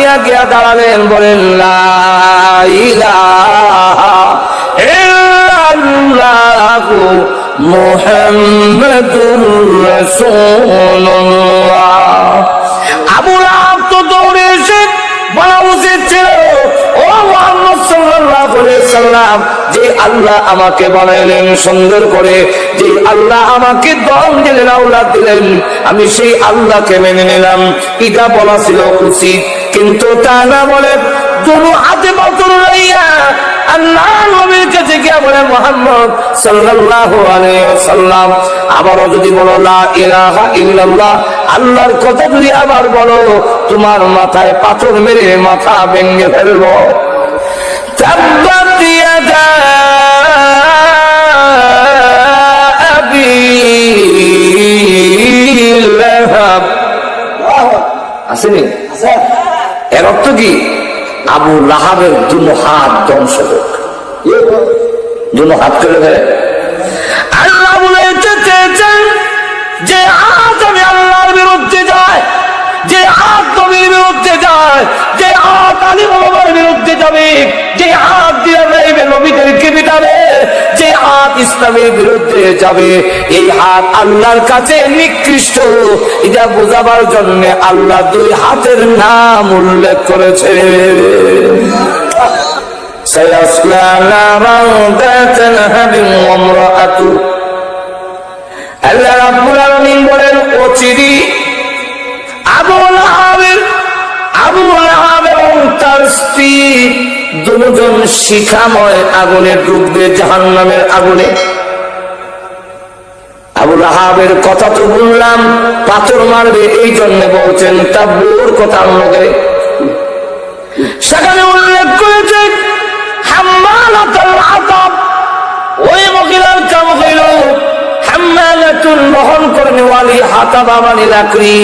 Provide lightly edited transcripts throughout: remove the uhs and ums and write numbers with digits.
হইয়া গিয়া দাঁড়ালেন, বলেন লা ইলাহা ইল্লাল্লাহু মুহাম্মাদুর রাসূলুল্লাহ। আবু লাহাব তো দৌড়ে এসে বলা উচিত ছিল, ও মুহাম্মদ সাল্লাল্লাহু আলাইহি সাল্লাম, যে আল্লাহ আমাকে বানাইলেন সুন্দর করে, যে আল্লাহ আমাকে দম দিলেন, আওলাদ দিলেন, আমি সেই আল্লাহকে মেনে নিলাম, এটা বলা ছিল উচিত। কিন্তু তা না বলে দুনো হাতে বতর লইয়া আল্লাহ নবীর কাছে গিয়া বলে, মুহাম্মদ সাল্লাল্লাহু আলাইহি ওয়াসাল্লাম, আবারও যদি বলো লা ইলাহা ইল্লাল্লাহ, আল্লাহর কথা যদি আবার বলো, তোমার মাথায় পাথর মেরে মাথা ভেঙে ফেলবো। তাব্বাত ইয়াদা আবি লাহাব, আসেনি? এর অর্থ কি? আবু লাহাবের দুনো হাত ধ্বংস হোক, দুনো হাত করে দেয়। আল্লাহ বলতে চেয়েছেন যে হাত আমি আল্লাহর বিরুদ্ধে যায়, যে হাত নবীর বিরুদ্ধে যায়, যে হাত আলী বাবার বিরুদ্ধে যাবে, যে হাত দিয়ে নবীদেরকে পিটাবে, যে হাত ইসলামের বিরুদ্ধে যাবে, এই হাত আল্লাহর কাছে নিকৃষ্ট। এটা বোঝাবার জন্য আল্লাহ দুই হাতের নাম উল্লেখ করেছে। সায়াসলা নারান যাতা লাহাবিন ওয়া ইমরাআতু, আল্লাহ রাব্বুল আলামিন বলেন, অচিরি আবু লাহাব এবং তার স্ত্রী দুজন শিখাময় আগুনে ডুববে, জাহান্নামের আগুনে। আবু লাহাবের কথা তো বললাম, পাথর মারবে এই জন্য বলছেন, তাবুর কথা আমাকে সেখানে উল্লেখ করেছে হাম্মালাতুল হাতাব, ওই মহিলার কাম হইল হাম্মালাতুল, বহন করনে ওয়ালি, হাতাব মানে লাকড়ি।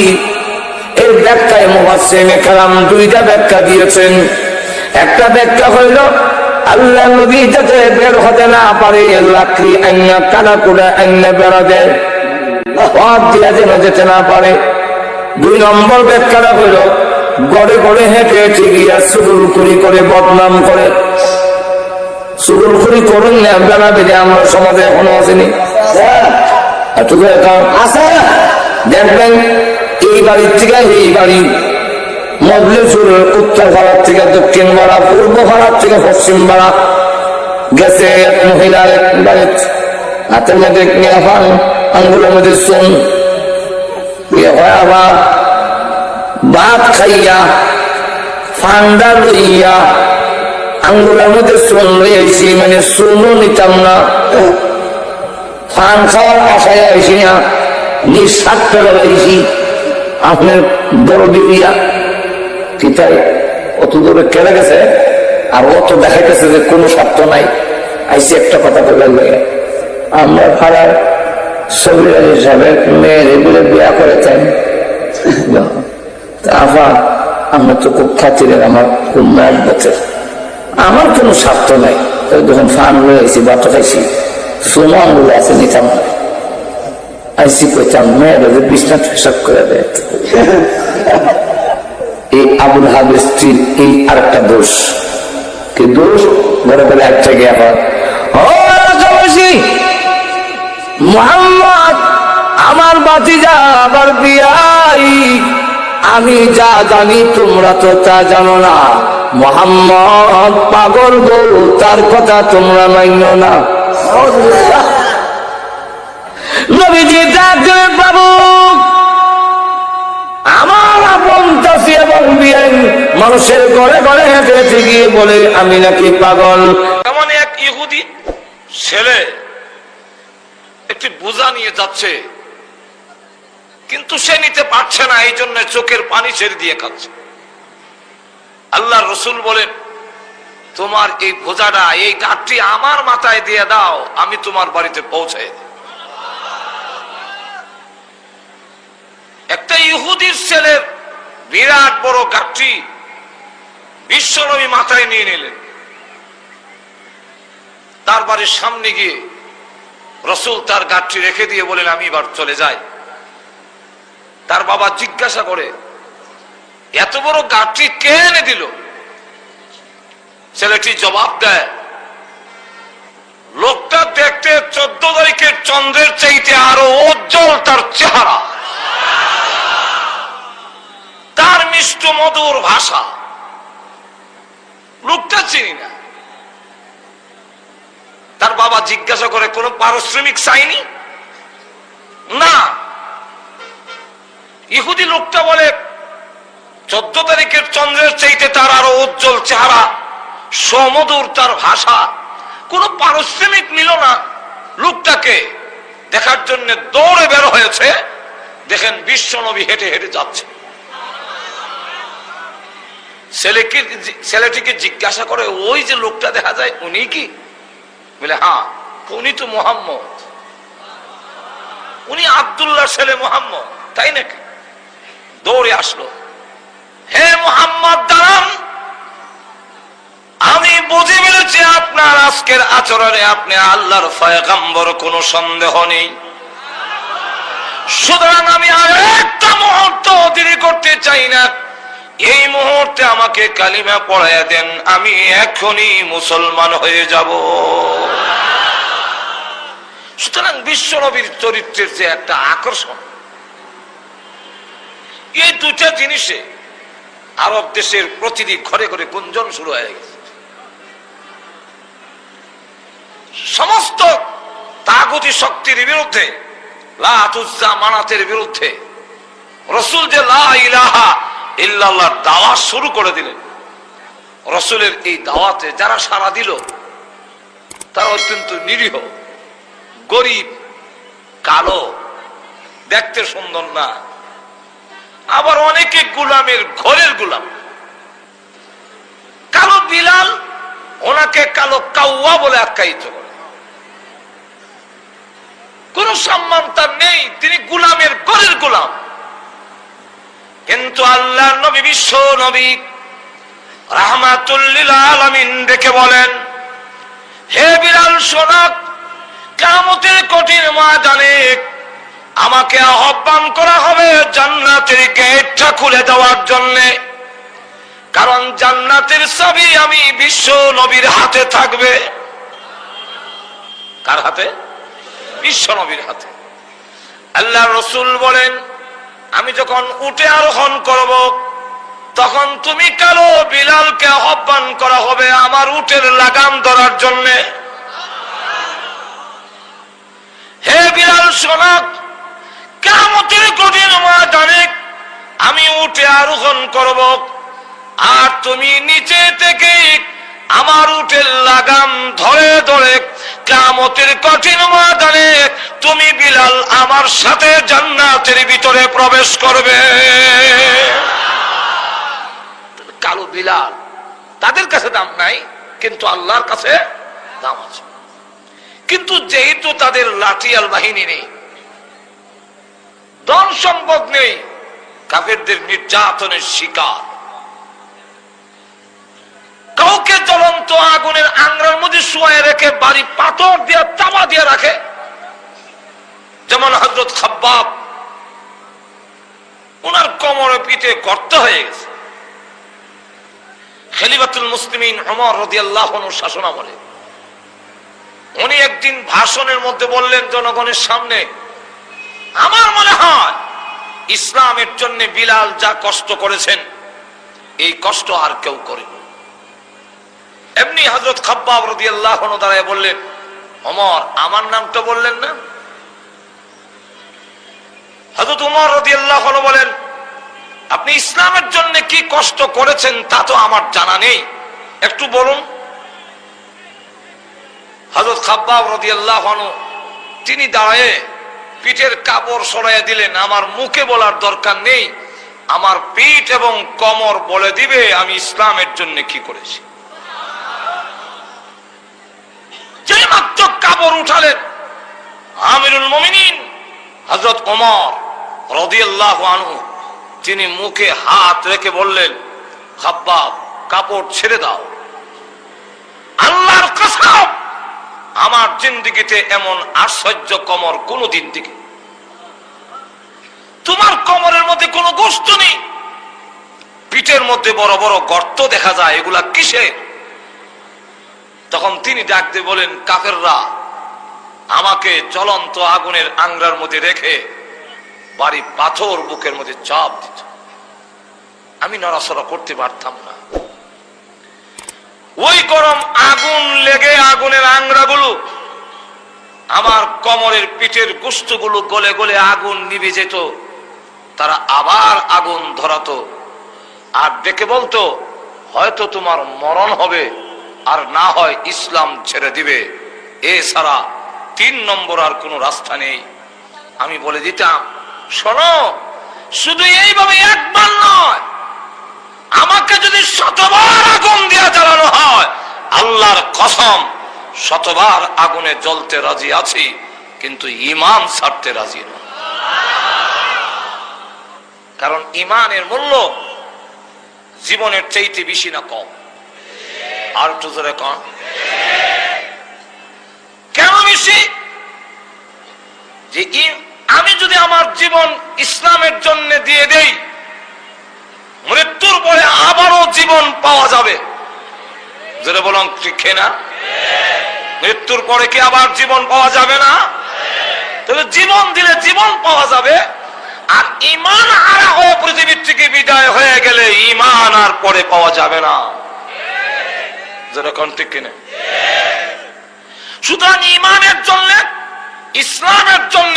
এর ব্যাখ্যায় মুফাসসিরিনে কেরাম দুইটা ব্যাখ্যা দিয়েছেন। একটা ব্যাখ্যা হইল আল্লাহ নবী যাতে বের হতে না পারে, লাকড়ি আইনা কানা কুড়া আইনা বেড়া দেয়, পথ দিয়া যেন যেতে না পারে। দুই নম্বর ব্যাখ্যাটা হইল গড়ে গড়ে হেঁটে হেঁটে গিয়া চুগুলখুরি করে বদনাম করে। চুগুলখুরি করুন না, বেড়া বেড়ে আমরা সমাজে এখনো আসেনি, দেখবেন এই বাড়ির থেকে এই বাড়ি, মজলিসুরের উত্তর ভাড়ার থেকে দক্ষিণ ভাড়া, পূর্ব ভাড়ার থেকে পশ্চিম ভাড়া গেছে এক মহিলার বাড়ি, হাতের মধ্যে নিয়ে পান, আঙ্গুলের মধ্যে চুন, আবার ভাত খাইয়া ফান্ডা লইয়া আঙ্গুলের মধ্যে চুন লইয়াছি, মানে চুনও নিতাম না, ফান খাওয়ার আশায় আইসি না, নিঃস্বার্থ রয়েছি। আপনার বড় বিবিয়া কি তাই অত দূরে কেড়ে গেছে, আর অত দেখাইতেছে যে কোনো স্বার্থ নাই। আইসি একটা কথা বলে, আমরা পাড়ার সবির আলী সাহেবের মেয়ের এগুলো বিয়া করেছেন, আবার আমরা তো খুব খাতিরের, আমার খুব মায়ের বছর, আমার কোনো স্বার্থ নাই। যখন ফান হয়ে আইসি, বাতো খাইছি, সোনো আঙ্গুলো আছে, নিতাম না। আইসি কইতাম মেয়েরা যে বিছনা পেশাব করে দেয়। এই আবু লাহাবের স্ত্রীর এই আরেকটা দোষ, কি দোষ? ঘরে বেলা একটা গিয়া হয়, মুহাম্মদ আমার ভাতিজা আবার বিয়াই, আমি যা জানি তোমরা তো তা জানো না। মুহাম্মদ পাগল গো, তার কথা তোমরা মাইনো না। নবীজি ডাকলেন, বাবু আমার আপন চাচি এবং বিয়াই মানুষের ঘরে ঘরে হেঁটে হেঁটে গিয়ে বলে আমি নাকি পাগল। এমন এক ইহুদি ছেলে একটি বোঝা নিয়ে যাচ্ছে, কিন্তু সে নিতে পারছে না, এই জন্য চোখের পানি ছেড়ে দিয়ে খাচ্ছে। আল্লাহ রসুল বলেন, তোমার এই বোঝাটা, এই গাঁটটি আমার মাথায় দিয়ে দাও, আমি তোমার বাড়িতে পৌঁছাই দিই। একটা ইহুদির ছেলের বিরাট বড় গাঁটটি বিশ্বনবী মাথায় নিয়ে নিলেন। তার বাড়ির সামনে গিয়ে রসুল তার গাঁটটি রেখে দিয়ে বলেন আমি এবার চলে যাই। তার বাবা জিজ্ঞাসা করে, এত বড় গাঠটি কে এনে দিল? ছেলেটি জবাব দেয়, লোকটা দেখতে 14 তারিখের চন্দ্রের চাইতে আরো উজ্জ্বল তার চেহারা, তার মিষ্ট মধুর ভাষা। লোকটা চিনি না। তার বাবা জিজ্ঞাসা করে, কোনো পারিশ্রমিক চাইনি? না। ইহুদি লোকটা বলে, 14 তারিখের চন্দ্রের চাইতে তার আরো উজ্জ্বল চেহারা, সমধুর তার ভাষা, কোনো পারিশ্রমিক নিল না। লোকটাকে দেখার জন্য দৌড়ে বের হয়েছে। দেখেন বিশ্ব নবী হেঁটে হেঁটে যাচ্ছে। ছেলেটিকে জিজ্ঞাসা করে, ওই যে লোকটা দেখা যায় উনি কি? বলে, হ্যাঁ, উনি তো মুহাম্মদ, উনি আব্দুল্লাহ ছেলে মুহাম্মদ। তাই নাকি? দৌড়ে আসলো, হে মুহাম্মদ দাঁড়ান, আমি বুঝে ফেলেছি আপনার আজকের আচরণে আপনি আল্লাহর পয়গম্বর, কোনো সন্দেহ নেই। সুতরাং আমি আর একটা মুহূর্ত দেরি করতে চাই না, এই মুহূর্তে আমাকে কালিমা পড়াইয়া দেন, আমি এখনই মুসলমান হয়ে যাব। সুতরাং বিশ্ব নবীর চরিত্রের যে একটা আকর্ষণ, এই দুটা জিনিসে আরব দেশের প্রতিটি ঘরে ঘরে গুঞ্জন শুরু হয়ে গেছে। সমস্ত তাগুতি শক্তির বিরুদ্ধে, লাত উজ্জা মানাতের বিরুদ্ধে রাসূল যে লা ইলাহা ইল্লাল্লাহর দাওয়াত শুরু করে দিলেন। রাসূলের এই দাওয়াতে যারা সাড়া দিল তারা অত্যন্ত নিরীহ, গরিব, কালো, দেখতে সুন্দর না, আবার অনেকে গোলামের ঘরের গোলাম। কালো বিলাল, ওনাকে কালো কাউয়া বলে আখ্যায়িত করে। কোন সম্মান তার নেই, তিনি গোলামের ঘরের গোলাম। কিন্তু আল্লাহর নবী, বিশ্ব নবী রাহমাতুল লিল আলামিন দেখে বলেন, হে বিলাল শোনো, কিয়ামতের কঠিন ময়দানে আমাকে আহ্বান করা হবে জান্নাতের গেটটা খুলে দেওয়ার জন্য, কারণ জান্নাতের চাবি আমি বিশ্ব নবীর হাতে থাকবে। কার হাতে? বিশ্ব নবীর হাতে। আল্লাহ রাসূল বলেন, আমি যখন উঠে আরোহণ করব তখন তুমি কালো বিলালকে আহ্বান করা হবে আমার উটের লাগাম ধরার জন্য। হে বিলাল শোনো, কিয়ামতের কঠিন ময়দানে আমি উঠে আরোহণ করব, আর তুমি নিচে থেকে আমার উটের লাগাম ধরে ধরে কিয়ামতের কঠিন ময়দানে তুমি বিলাল আমার সাথে জান্নাতের ভিতরে প্রবেশ করবে। কালো বিলাল, তাদের কাছে দাম নাই, কিন্তু আল্লাহর কাছে দাম আছে। কিন্তু যেহেতু তাদের লাঠিয়াল বাহিনী নেই, ধন সম্পদ নেই, কাফেরদের নির্যাতনের শিকার, কাউকে জ্বলন্ত আগুনের আংরার মধ্যে শুয়ে রেখে বাড়ি পাথর দিয়ে তামা দিয়ে রাখে, যেমন হযরত খাব্বাব, ওনার কোমরে পিঠে গর্ত হয়ে গেছে। খলিফাতুল মুসলিমিন ওমর রাদিয়াল্লাহু আনহুর শাসনামলে উনি একদিন ভাষণের মধ্যে বললেন জনগণের সামনে, আমার মনে হয় ইসলামের জন্য বিলাল যা কষ্ট করেছেন এই কষ্ট আর কেউ করে। এমনি হযরত খাব্বাব রাদিয়াল্লাহু আনহু দাঁড়ায় বললেন, ওমর আমার নামটা বললেন না? হযরত ওমর রাদিয়াল্লাহু আনহু বলেন, আপনি ইসলামের জন্য কি কষ্ট করেছেন তা তো আমার জানা নেই, একটু বলুন। হযরত খাব্বাব রাদিয়াল্লাহু আনহু তিনি দাঁড়ায় পিঠের কাপড় সরাইয়া দিলেন, আমার মুখে বলার দরকার নেই, আমার পিঠ এবং কোমর বলে দিবে আমি ইসলামের জন্য কি করেছি। যে মাত্র কাপড় উঠালেন আমিরুল মুমিনিন হযরত ওমর রাদিয়াল্লাহু আনহু তিনি মুখে হাত রেখে বললেন, খাব্বাব কাপড় ছেড়ে দাও, আল্লাহর কসম আমার জিন্দেগিতে এমন আশ্চর্য কোমর কোনদিন দেখি। তোমার কোমরের মধ্যে কোনো গোশত নেই, বুকের মধ্যে বড় বড় গর্ত দেখা যায়, এগুলা কিসের? তখন তিনি ডাক দিয়ে বলেন, কাফেররা আমাকে জ্বলন্ত আগুনের আংরার মধ্যে রেখে বাড়ি পাথর বুকের মধ্যে চাপ দিত, আমি নড়াচড়া করতে পারতাম না। ওই গরম আগুন লেগে আগুনের আংরাগুলো আমার কোমরের পিঠের গোশতগুলো গলে গলে আগুন নিভে যেত। তারা আবার আগুন ধরাতো আর ডেকে বলতো, হয়তো তোমার মরণ হবে, আর না হয় ইসলাম ছেড়ে দিবে, এছাড়া 3 নম্বর আর কোনো রাস্তা নেই। আমি বলে দিতাম, শোনো, শুধু এইভাবে একবার নয়, আমাকে যদি 100বার আগুন দিয়ে জ্বালানো হয়, আল্লাহর কসম 100বার আগুনে জ্বলতে রাজি আছি, কিন্তু ঈমান ছাড়তে রাজি না। কারণ ঈমানের মূল্য জীবনের চাইতে বেশি না কম? আর একটু জোরে কন, কেন বেশি? যে আমি যদি আমার জীবন ইসলামের জন্য দিয়ে দেই, মৃত্যুর পরে আবারও জীবন পাওয়া যাবে। যেটা বললাম ঠিক না? মৃত্যুর পরে কি আবার জীবন পাওয়া যাবে না? তবে জীবন দিলে জীবন পাওয়া যাবে। আর ঈমান হারা হয়ে পৃথিবীর থেকে বিদায় হয়ে গেলে ঈমান আর পরে পাওয়া যাবে না। যেটা কোন ঠিক কিনা? সুতরাং ঈমানের জন্য, ইসলামের জন্য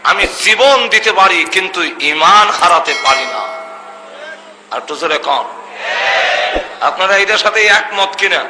আমি জীবন দিতে পারি, কিন্তু ঈমান হারাতে পারি না। আর তো জোরে কন, আপনারা এদের সাথে একমত কিনা?